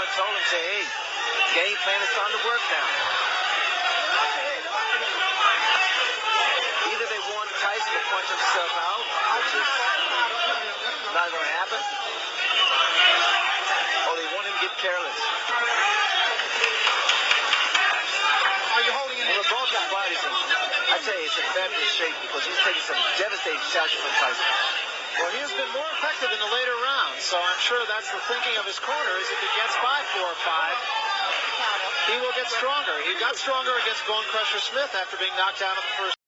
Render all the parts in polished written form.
Reborn told him, say, hey, game plan is starting to work now. Either they want Tyson to punch himself out, which is not going to happen, or they want him to get careless. Are you holding it? Reborn's fight is, I tell you, it's in fabulous shape because he's taking some devastating shots from Tyson. Well, he has been more effective in the later rounds, so I'm sure that's the thinking of his corner, is if he gets by 4 or 5, he will get stronger. He got stronger against Bone Crusher Smith after being knocked out in the first.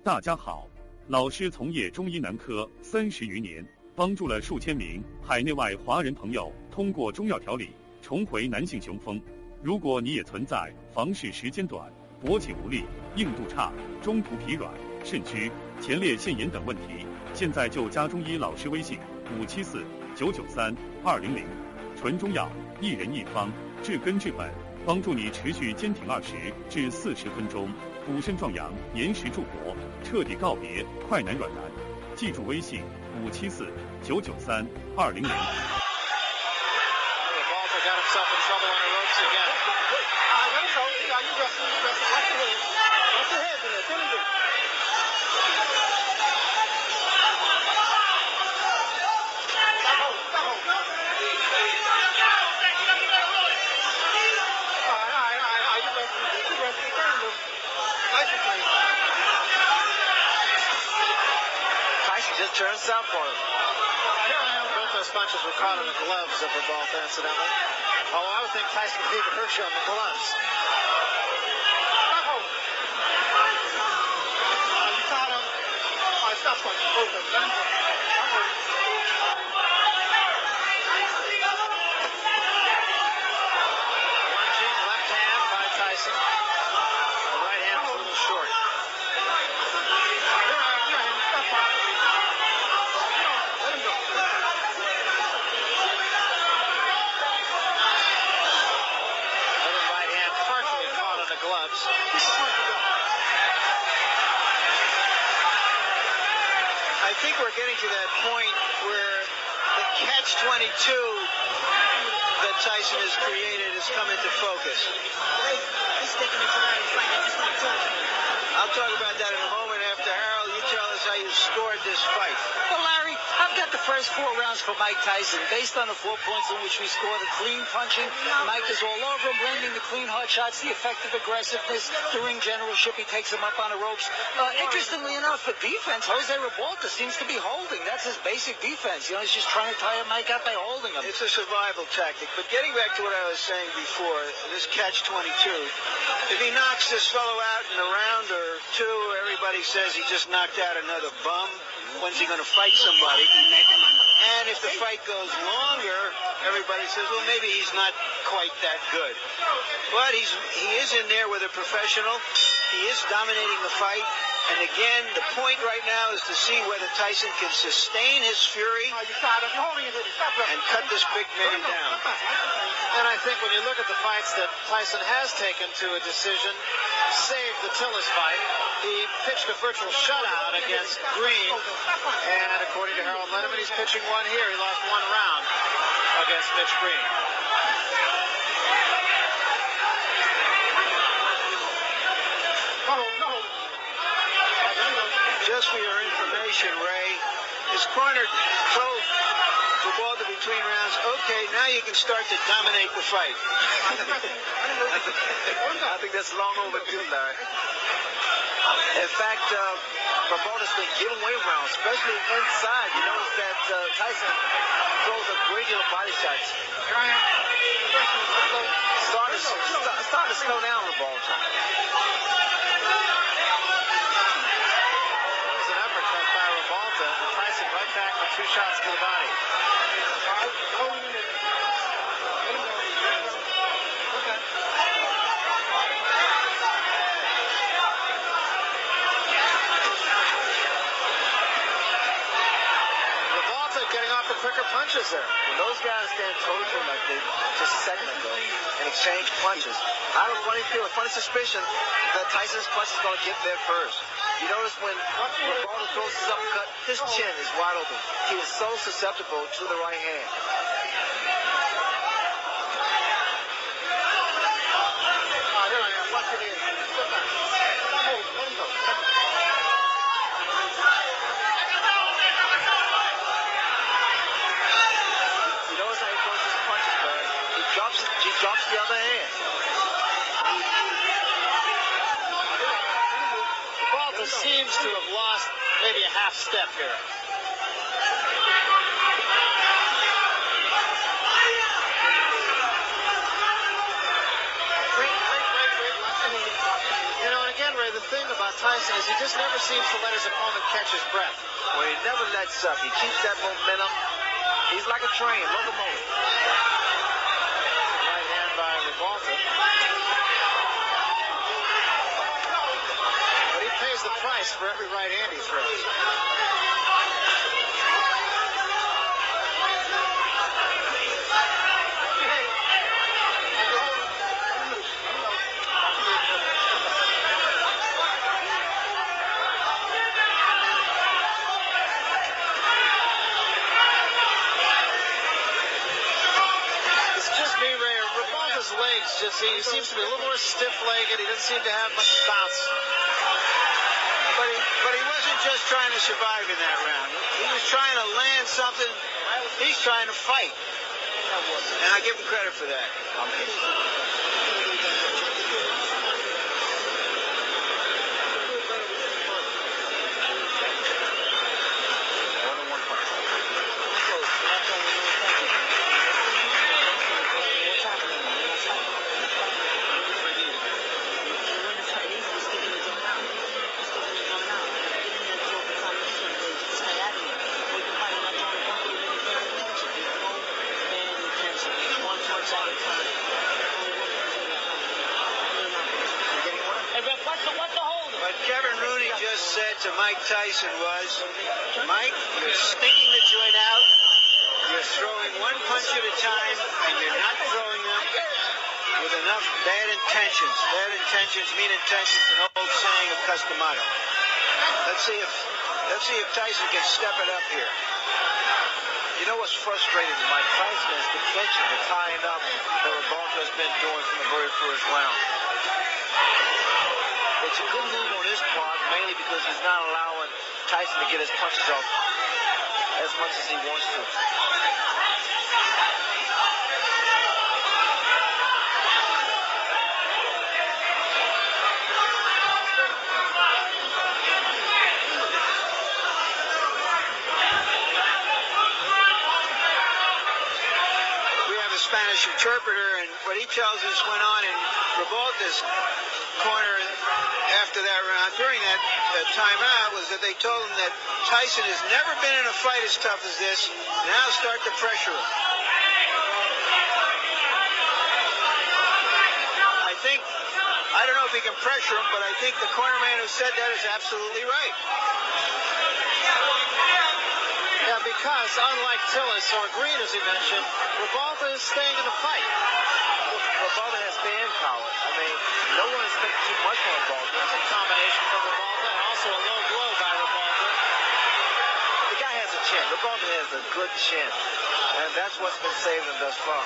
大家好，老师从业中医男科30余年，帮助了数千名海内外华人朋友通过中药调理重回男性雄风。如果你也存在房事时间短、勃起无力、硬度差、中途疲软、肾虚、前列腺炎等问题，现在就加中医老师微信574-993-200，纯中药，一人一方，治根治本，帮助你持续坚挺20至40分钟，补肾壮阳，延时助勃，彻底告别快男软男。记住微信574-993-200。Got himself in trouble on the ropes again. Tyson just turned south for him. Both those punches were caught in the gloves of Revolta, incidentally. Oh, I would think Tyson could even hurt you on the gloves. Lunging left hand by Tyson. The right hand was a little short. Gloves. I think we're getting to that point where the catch-22 that Tyson has created has come into focus. I'll talk about that in a moment after Harold, you tell us how you scored this fight. Well, Larry, I've got the first 4 rounds for Mike Tyson. Based on the 4 points in which we scored, the clean punching, Mike is all over him, landing the clean hard shots, the effective aggressiveness, the ring generalship, he takes him up on the ropes. Interestingly enough, for defense, Jose Revolta seems to be holding. That's his basic defense. You know, he's just trying to tire Mike out by holding him. It's a survival tactic. But getting back to what I was saying before, this catch-22, if he knocks this fellow out in a round or 2, everybody says he just knocked out another bum. When's he going to fight somebody? And if the fight goes longer, everybody says, well, maybe he's not quite that good. But he is in there with a professional. He is dominating the fight. And again, the point right now is to see whether Tyson can sustain his fury and cut this big man down. And I think when you look at the fights that Tyson has taken to a decision, save the Tillis fight, he pitched a virtual shutout against Green. And according to Harold Lenneman, he's pitching one here. He lost 1 round against Mitch Green. Just for your information, Ray, his corner told Revolta between rounds, okay, now you can start to dominate the fight. I think that's long overdue, Larry. In fact, Revolta's been giving away rounds, especially inside. You notice that Tyson throws a great deal of body shots. Starting to slow down Revolta. Tyson right back with 2 shots to the body. Revolta getting off the quicker punches there. When those guys stand toe-to-toe like they just a second ago and exchange punches, I have a funny suspicion that Tyson's punch is going to get there first. You notice when Revolta throws his uppercut, his chin is wide open. He is so susceptible to the right hand. He drops the other hand. Walter seems to have lost maybe a half step here. You know, and again, Ray, the thing about Tyson is he just never seems to let his opponent catch his breath. Well, he never lets up. He keeps that momentum. He's like a train, locomotive. Right hand by Revolta. But he pays the price for every right hand he throws. Legs just he seems to be a little more stiff-legged. He doesn't seem to have much bounce. But he wasn't just trying to survive in that round. He was trying to land something. He's trying to fight. And I give him credit for that. To Mike Tyson was, Mike, you're sticking the joint out, you're throwing one punch at a time, and you're not throwing them with enough bad intentions. Bad intentions mean intentions, an old saying of Customado. Let's see if Tyson can step it up here. You know what's frustrating Mike Tyson is the clinching, the tying up that Revolta has been doing from the very first round. It's a good move on his part, mainly because he's not allowing Tyson to get his punches off as much as he wants to. We have a Spanish interpreter, and what he tells us went on in Revolta's corner after that round, during that timeout, was that they told him that Tyson has never been in a fight as tough as this. Now start to pressure him. I don't know if he can pressure him, but I think the corner man who said that is absolutely right. Yeah, because unlike Tillis or Green, as he mentioned, Revolta is staying in the fight. Revolta has fan power. I mean, no one expects too much from Revolta. It's a combination from Revolta and also a low blow by Revolta. The guy has a chin. Revolta has a good chin. And that's what's been saving him thus far.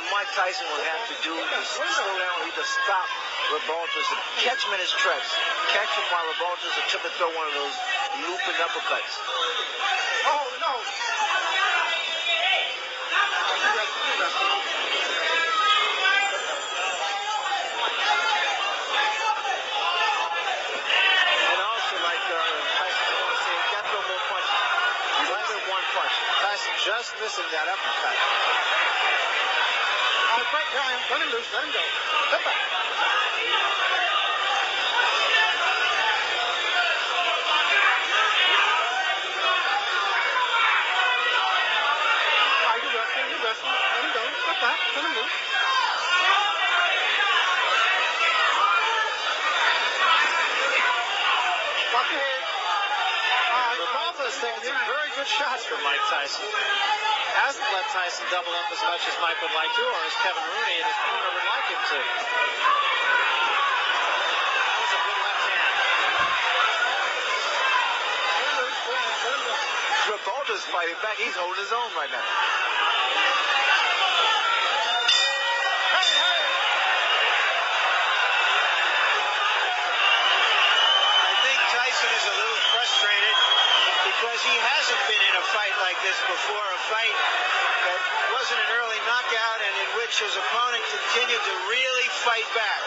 Mike Tyson will have to do is slow down or either stop Revolta, catch him in his tracks. Catch him while Revolta's attempt to throw one of those looping uppercuts. Oh, no. And also, like Tyson always said, you got to throw more punches. Less than one punch. Tyson just missing that uppercut. Right, Ryan. Let him loose. Let him go. Step back. You wrestling. Let him go. Step back. Let him loose. Watch your head. Revolta is taking some very good shots from Mike Tyson. hasn't let Tyson double up as much as Mike would like to, or as Kevin Rooney and his corner would like him to. That was a good left hand. Revolta's fighting back. He's holding his own right now. Tyson is a little frustrated because he hasn't been in a fight like this before, a fight that wasn't an early knockout and in which his opponent continued to really fight back.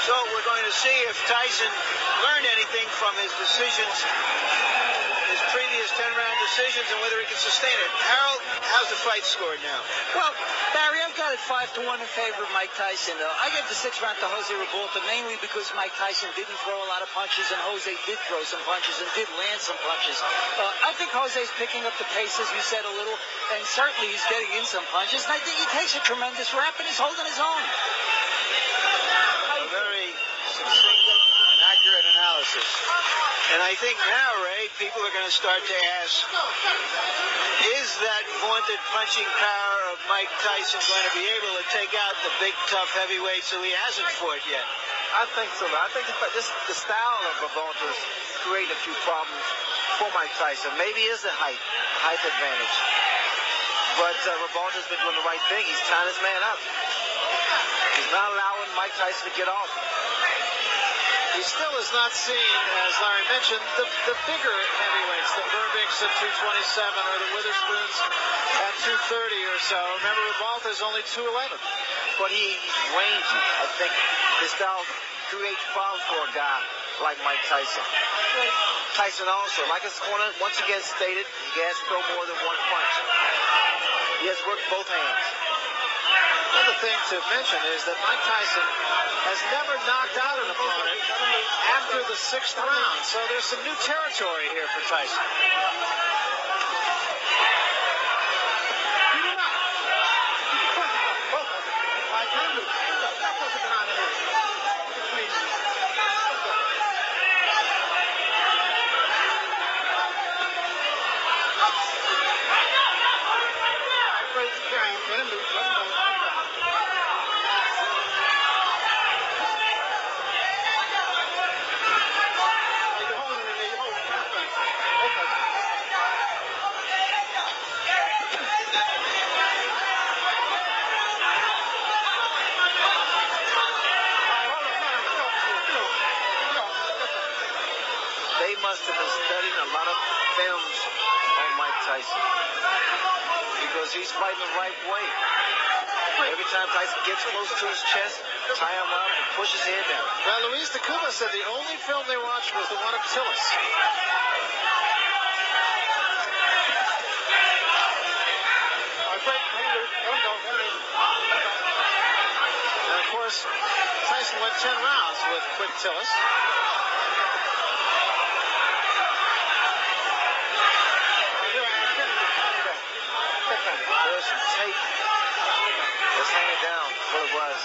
So we're going to see if Tyson learned anything from his decisions, his previous 10-round decisions, and whether he can sustain it. Harold, how's the fight scored now? Well, Barry, I've got it 5-1 in favor of Mike Tyson. I gave the 6th round to Jose Revolta mainly because Mike Tyson didn't throw a lot of punches and Jose did throw some punches and did land some punches. I think Jose's picking up the pace, as you said, a little, and certainly he's getting in some punches, and I think he takes a tremendous rap and he's holding his own. A very succinct and accurate analysis. And I think now, Ray, people are going to start to ask, is that vaunted punching power of Mike Tyson going to be able to take out the big, tough heavyweights who he hasn't fought yet? I think so. I think the style of Revolta's created a few problems for Mike Tyson. Maybe it is a height advantage. But Revolta's been doing the right thing. He's tying his man up. He's not allowing Mike Tyson to get off. He still is not seen, as Larry mentioned, the bigger heavyweights, the Burbicks at 227 or the Witherspoons at 230 or so. Remember, Revolta's only 211. But he's rangy. I think his style creates problems for a guy like Mike Tyson. Tyson also, like his corner, once again stated, he has to throw more than one punch. He has worked both hands. Another thing to mention is that Mike Tyson has never knocked out an opponent after the 6th round. So there's some new territory here for Tyson. Must have been studying a lot of films on Mike Tyson because he's fighting the right way. Every time Tyson gets close to his chest, tie him up and push his head down. Well, Luis de Cuba said the only film they watched was the one of Tillis. And of course, Tyson went 10 rounds with Quick Tillis. There's some tape that's hanging down what it was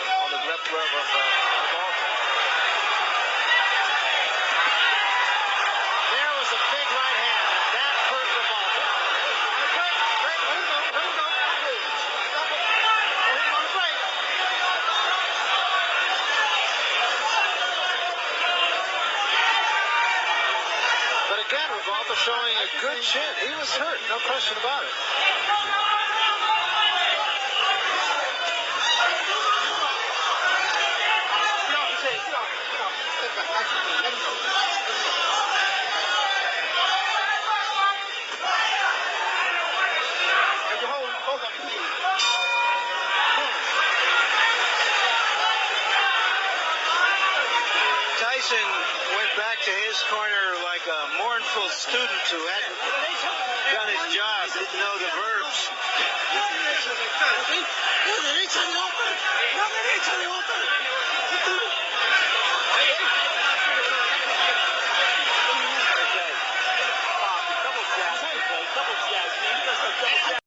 on the left glove of Revolta. There was a big right hand, and that hurt Revolta. But again, Revolta showing a good chin. He was hurt, no question about it. Tyson went back to his corner like a mournful student who hadn't done his job, didn't know the verbs.